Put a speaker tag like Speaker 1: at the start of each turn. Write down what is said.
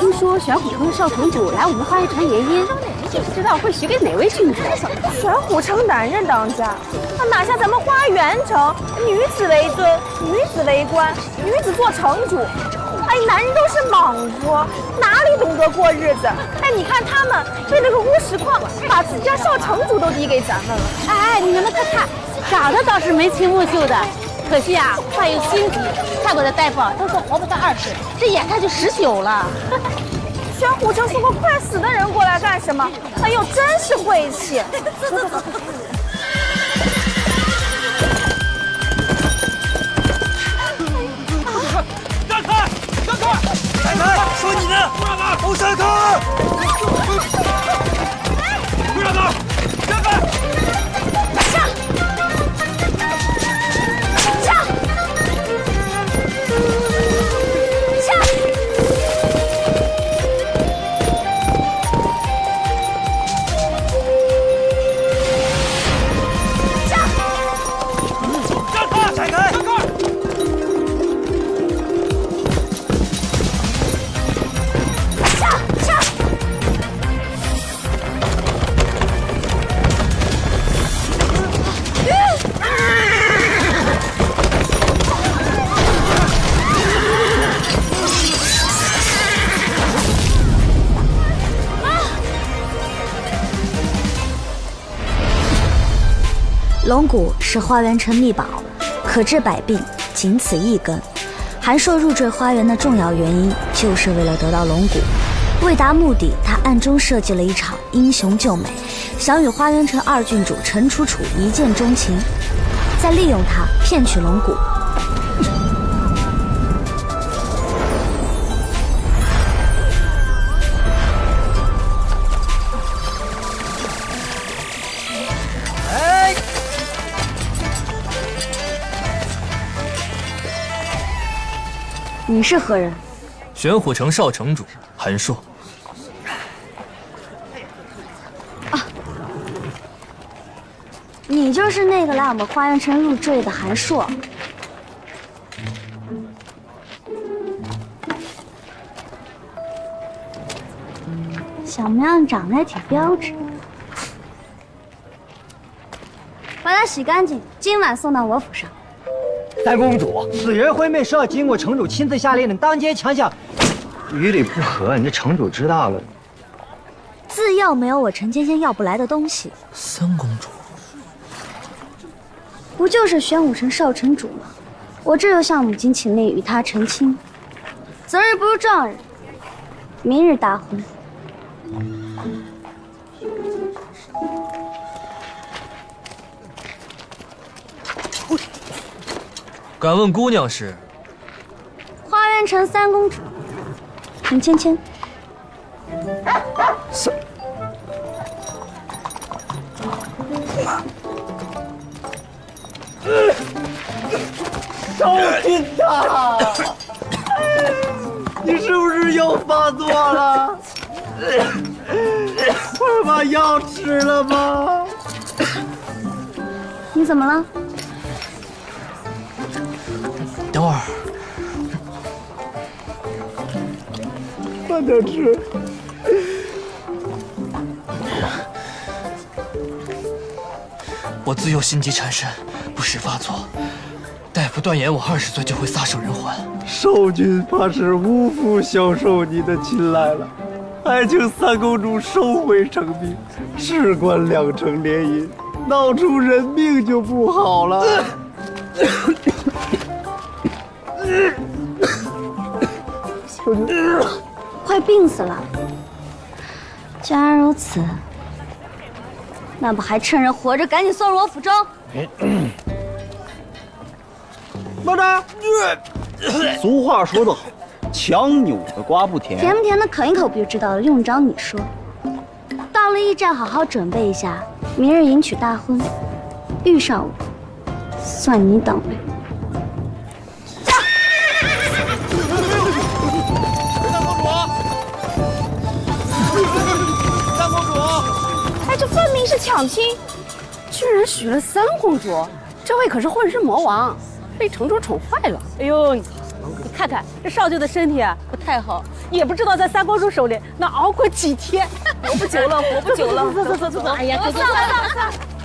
Speaker 1: 听说玄虎城的少城主来我们花园城联姻，就不知道会许给哪位郡主。
Speaker 2: 玄虎城男人当家，他哪像咱们花园城，女子为尊，女子为官，女子做城主。哎，男人都是莽夫，哪里懂得过日子？哎，你看他们为了个乌石矿，把自家少城主都抵给咱们了。
Speaker 1: 哎，你们快看，长得倒是眉清目秀的，可惜啊，患有心疾。泰国的大夫都说活不到20，这眼看就19了。
Speaker 2: 玄虎城送个快死的人过来干什么？哎呦，真是晦气！
Speaker 3: 让开！让开！闪开！说你呢！都闪开！不让开！让开！
Speaker 2: 上！上！
Speaker 4: 龙骨是花园城秘宝，可治百病，仅此一根。韩硕入赘花园的重要原因，就是为了得到龙骨。为达目的，他暗中设计了一场英雄救美，想与花园城2郡主陈楚楚一见钟情，再利用他骗取龙骨。你是何人？
Speaker 5: 玄虎城少城主韩硕。
Speaker 4: 啊，你就是那个来我们花园城入赘的韩硕。小模样长得也挺标致。把它洗干净，今晚送到我府上。
Speaker 6: 三公主，此人婚配是要经过城主亲自下令的，当街强抢，与理不合，你这城主知道了，
Speaker 4: 自幼没有我陈芊芊要不来的东西。
Speaker 5: 三公主，
Speaker 4: 不就是玄武城少城主吗？我这就向母亲请令与他成亲，择日不如撞日，明日大婚。
Speaker 5: 敢问姑娘是？
Speaker 4: 花园城三公主陈芊芊。
Speaker 6: 少君呐，你是不是又发作了？快把药吃了吧。
Speaker 4: 你怎么了？
Speaker 5: 等会儿，
Speaker 6: 快点吃。
Speaker 5: 我自幼心疾缠身，不时发作。大夫断言我20岁就会撒手人寰。
Speaker 6: 少君怕是无福消受你的青睐了，还请三公主收回成命，事关2城联姻，闹出人命就不好了。
Speaker 4: 快病死了！既然如此，那不还趁人活着赶紧送入我府中？
Speaker 6: 慢着！俗话说得好，强扭的瓜不甜。
Speaker 4: 甜不甜的啃一口不就知道了，用不着你说。到了驿站好好准备一下，明日迎娶大婚，遇上我，算你倒霉。
Speaker 3: 三公主，
Speaker 2: 哎，这分明是抢亲，
Speaker 1: 居然许了三公主，这位可是混世魔王，被城主宠坏了。
Speaker 2: 哎呦，
Speaker 1: 看看这少舅的身体啊不太好，也不知道在三公主手里能熬过几天。
Speaker 2: 活不久了，活不久了。
Speaker 1: 走。哎呀，走。